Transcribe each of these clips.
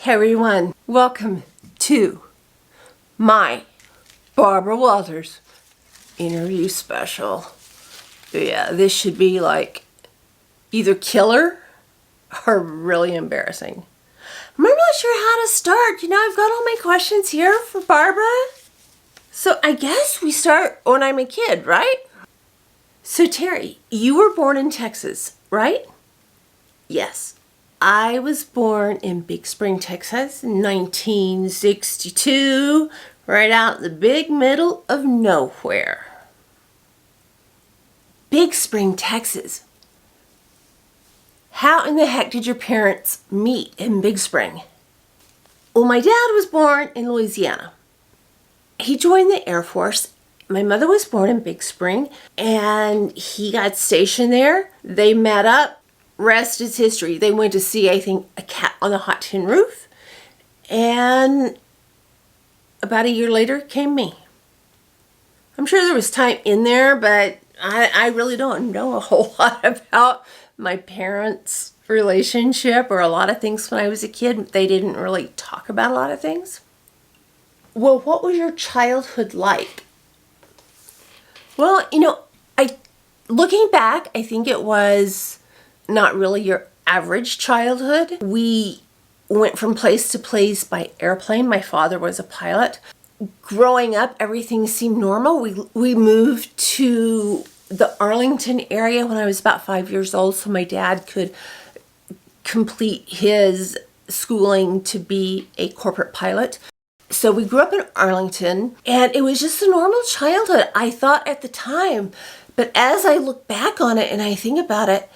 Hey everyone, welcome to my Barbara Walters interview special. Yeah, this should be like either killer or really embarrassing. I'm not really sure how to start. I've got all my questions here for Barbara. So I guess we start when I'm a kid, right? So Teri, you were born in Texas, right? Yes. I was born in Big Spring, Texas in 1962, right out in the big middle of nowhere. Big Spring, Texas. How in the heck did your parents meet in Big Spring? Well, my dad was born in Louisiana. He joined the Air Force. My mother was born in Big Spring, and he got stationed there. They met up. Rest is history. They went to see, I think, a cat on the hot tin roof. And about a year later came me. I'm sure there was time in there, but I really don't know a whole lot about my parents' relationship or a lot of things when I was a kid. They didn't really talk about a lot of things. Well, what was your childhood like? Well, looking back, I think it was not really your average childhood. We went from place to place by airplane. My father was a pilot. Growing up, everything seemed normal. We moved to the Arlington area when I was about 5 years old, so my dad could complete his schooling to be a corporate pilot. So we grew up in Arlington, and it was just a normal childhood, I thought at the time. But as I look back on it and I think about it,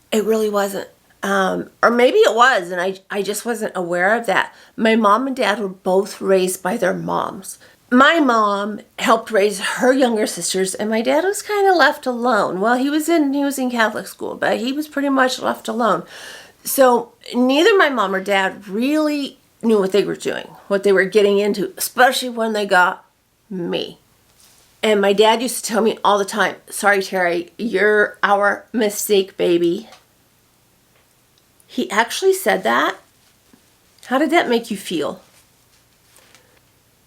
it really wasn't. Or maybe it was, and I just wasn't aware of that. My mom and dad were both raised by their moms. My mom helped raise her younger sisters, and my dad was kind of left alone. Well, he was in Catholic school, but he was pretty much left alone. So neither my mom or dad really knew what they were doing, what they were getting into, especially when they got me. And my dad used to tell me all the time, "Sorry, Teri, you're our mistake, baby." He actually said that. How did that make you feel?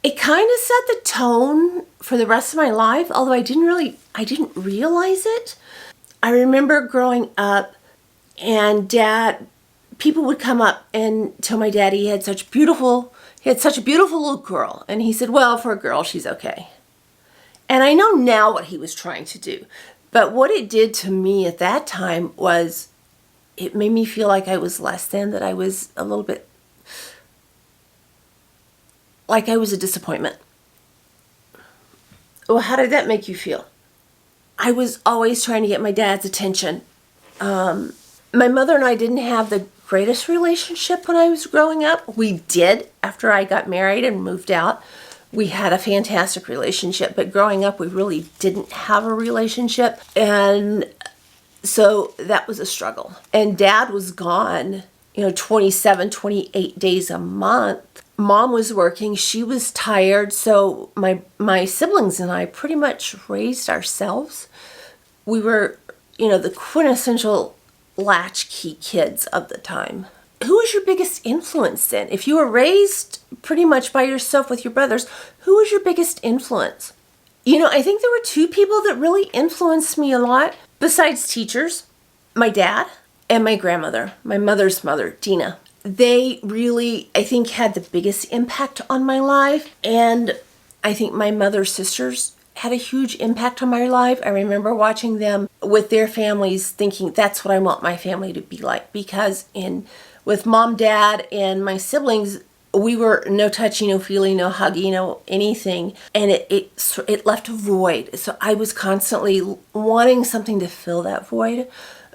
It kind of set the tone for the rest of my life, although I didn't realize it. I remember growing up and people would come up and tell my dad he had such a beautiful little girl. And he said, "Well, for a girl, she's okay." And I know now what he was trying to do. But what it did to me at that time was it made me feel like I was less than, that I was a little bit like I was a disappointment. Well, how did that make you feel? I was always trying to get my dad's attention. My mother and I didn't have the greatest relationship when I was growing up. We did after I got married and moved out. We had a fantastic relationship, but growing up we really didn't have a relationship, and so that was a struggle. And dad was gone, 27, 28 days a month. Mom was working, she was tired, so my siblings and I pretty much raised ourselves. We were, the quintessential latchkey kids of the time. Who was your biggest influence then? If you were raised pretty much by yourself with your brothers, who was your biggest influence? I think there were two people that really influenced me a lot, besides teachers, my dad and my grandmother, my mother's mother, Dina. They really, I think, had the biggest impact on my life. And I think my mother's sisters had a huge impact on my life. I remember watching them with their families thinking, that's what I want my family to be like. Because with mom, dad, and my siblings, we were no touchy, no feely, no huggy, no anything. And it left a void. So I was constantly wanting something to fill that void.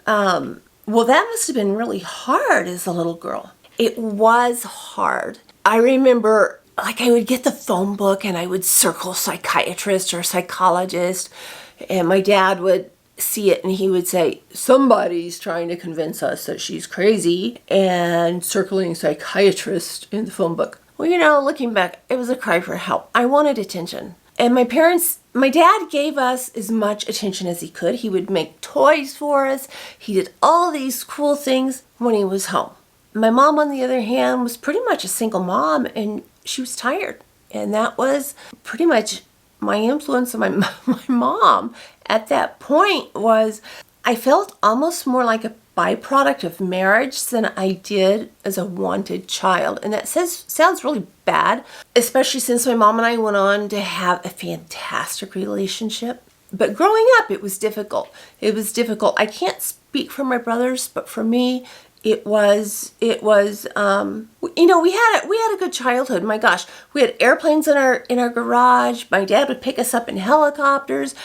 Well, that must have been really hard as a little girl. It was hard. I remember, I would get the phone book and I would circle psychiatrist or psychologist, and my dad would see it and he would say, "Somebody's trying to convince us that she's crazy," and circling psychiatrist in the phone book. Well, looking back, it was a cry for help. I wanted attention. And my dad gave us as much attention as he could. He would make toys for us. He did all these cool things when he was home. My mom, on the other hand, was pretty much a single mom, and she was tired. And that was pretty much my influence on my mom at that point. Was I felt almost more like a byproduct of marriage than I did as a wanted child. And that sounds really bad, especially since my mom and I went on to have a fantastic relationship. But growing up, it was difficult. It was difficult. I can't speak for my brothers, but for me, it was, we had a good childhood. My gosh, we had airplanes in our garage. My dad would pick us up in helicopters.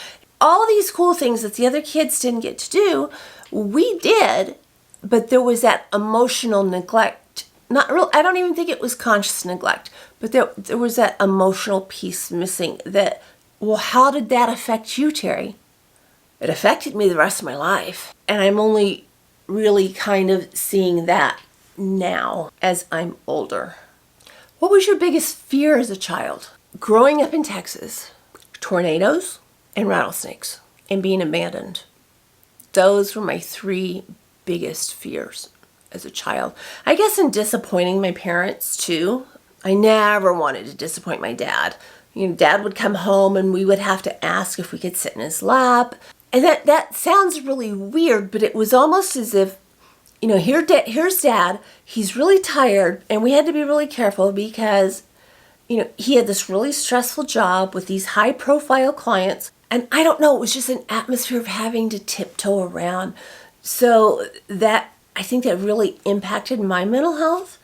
All these cool things that the other kids didn't get to do, we did, but there was that emotional neglect. I don't even think it was conscious neglect, but there was that emotional piece missing. That, well, how did that affect you, Teri? It affected me the rest of my life. And I'm only really kind of seeing that now as I'm older. What was your biggest fear as a child? Growing up in Texas, tornadoes and rattlesnakes and being abandoned. Those were my 3 biggest fears as a child. I guess in disappointing my parents too. I never wanted to disappoint my dad. Dad would come home and we would have to ask if we could sit in his lap. And that sounds really weird, but it was almost as if, here's Dad. He's really tired, and we had to be really careful because, he had this really stressful job with these high-profile clients. And I don't know, it was just an atmosphere of having to tiptoe around. So I think that really impacted my mental health.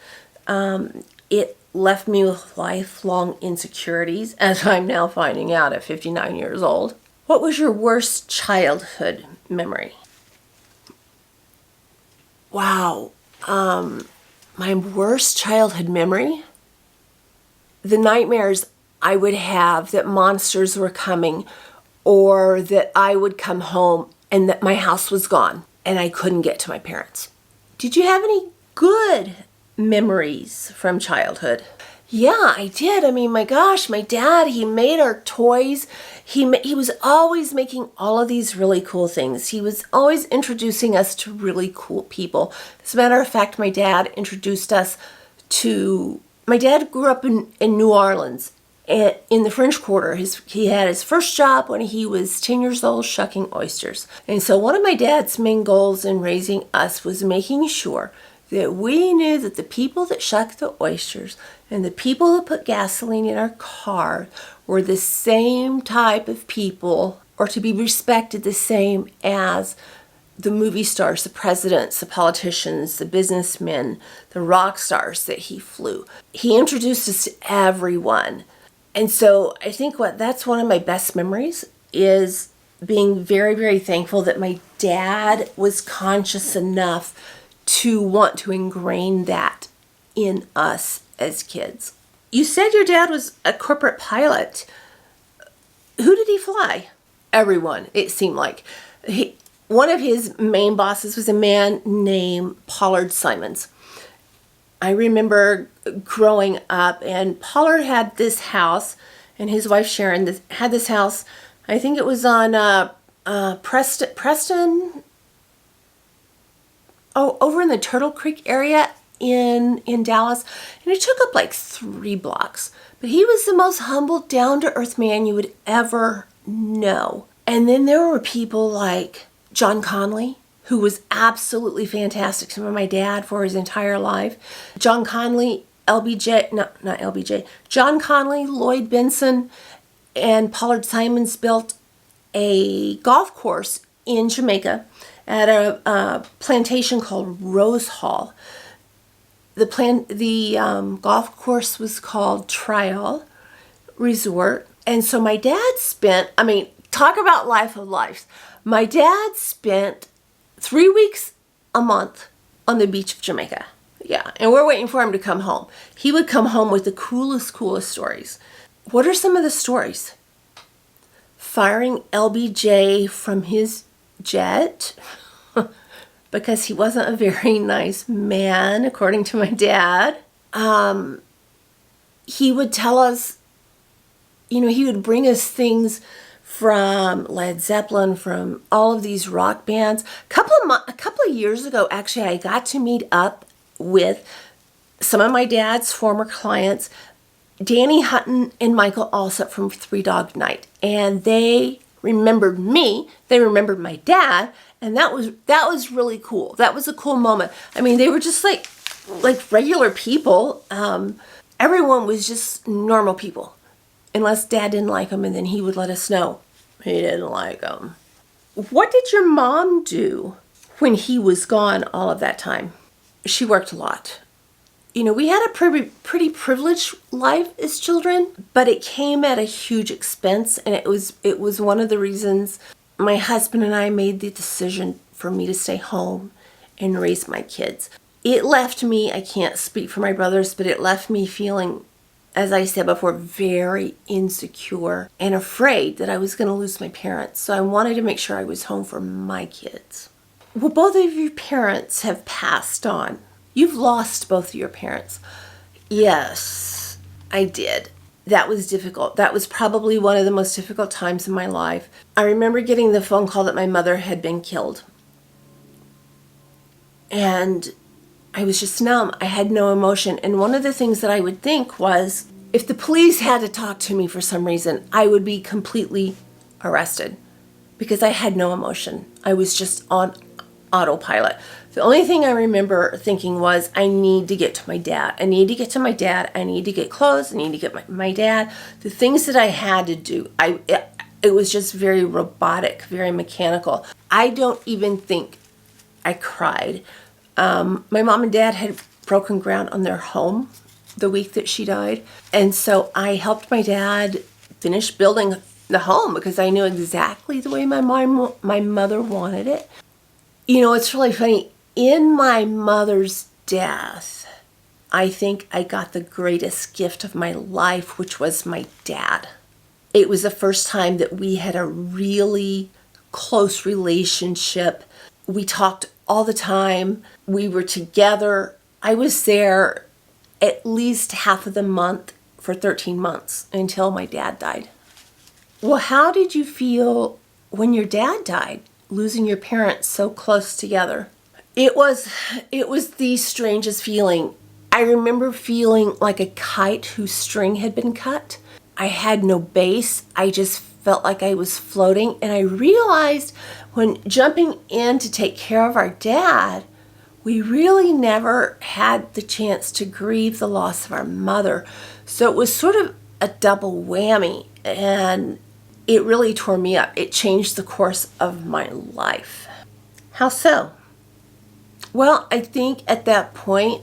It left me with lifelong insecurities, as I'm now finding out at 59 years old. What was your worst childhood memory? Wow. My worst childhood memory? The nightmares I would have that monsters were coming, or that I would come home and that my house was gone and I couldn't get to my parents. Did you have any good memories from childhood? Yeah, I did. I mean, my gosh, my dad, he made our toys. He was always making all of these really cool things. He was always introducing us to really cool people. As a matter of fact, my dad introduced us to... My dad grew up in New Orleans, in the French Quarter. He had his first job when he was 10 years old shucking oysters. And so one of my dad's main goals in raising us was making sure that we knew that the people that shucked the oysters and the people that put gasoline in our car were the same type of people, or to be respected the same as the movie stars, the presidents, the politicians, the businessmen, the rock stars that he flew. He introduced us to everyone. And so I think that's one of my best memories, is being very, very thankful that my dad was conscious enough to want to ingrain that in us as kids. You said your dad was a corporate pilot. Who did he fly? Everyone, it seemed like. One of his main bosses was a man named Pollard Simons. I remember growing up, and Pollard had this house, and his wife Sharon had this house. I think it was on Preston, over in the Turtle Creek area in Dallas, and it took up like 3 blocks. But he was the most humble, down-to-earth man you would ever know. And then there were people like John Conley, who was absolutely fantastic to my dad for his entire life. John Conley, John Conley, Lloyd Benson, and Pollard Simons built a golf course in Jamaica at a plantation called Rose Hall. The golf course was called Trial Resort. And so my dad spent, talk about life of lives. My dad spent 3 weeks a month on the beach of Jamaica. Yeah, and we're waiting for him to come home. He would come home with the coolest stories. What are some of the stories? Firing LBJ from his jet because he wasn't a very nice man, according to my dad. He would tell us, he would bring us things from Led Zeppelin, from all of these rock bands. A couple of years ago, actually, I got to meet up with some of my dad's former clients. Danny Hutton and Michael Alsop from Three Dog Night, and they remembered me. They remembered my dad, and that was really cool. That was a cool moment. I mean, they were just like regular people. Everyone was just normal people, unless Dad didn't like them, and then he would let us know he didn't like them. What did your mom do when he was gone all of that time? She worked a lot. You know, we had a pretty privileged life as children, but it came at a huge expense, and it was one of the reasons my husband and I made the decision for me to stay home and raise my kids. It left me, I can't speak for my brothers, but it left me feeling, as I said before, very insecure and afraid that I was going to lose my parents. So I wanted to make sure I was home for my kids. Well, both of your parents have passed on. You've lost both of your parents. Yes, I did. That was difficult. That was probably one of the most difficult times in my life. I remember getting the phone call that my mother had been killed. And I was just numb. I had no emotion. And one of the things that I would think was, if the police had to talk to me for some reason, I would be completely arrested because I had no emotion. I was just on autopilot. The only thing I remember thinking was, I need to get to my dad. I need to get to my dad. I need to get clothes. I need to get my dad. The things that I had to do, it was just very robotic, very mechanical. I don't even think I cried. My mom and dad had broken ground on their home the week that she died. And so I helped my dad finish building the home because I knew exactly the way my mother wanted it. You know, it's really funny. In my mother's death, I think I got the greatest gift of my life, which was my dad. It was the first time that we had a really close relationship. We talked all the time. We were together. I was there at least half of the month for 13 months until my dad died. Well, how did you feel when your dad died, losing your parents so close together? It was the strangest feeling. I remember feeling like a kite whose string had been cut. I had no base. I just felt like I was floating. And I realized when jumping in to take care of our dad, we really never had the chance to grieve the loss of our mother. So it was sort of a double whammy, and it really tore me up. It changed the course of my life. How so? Well, I think at that point,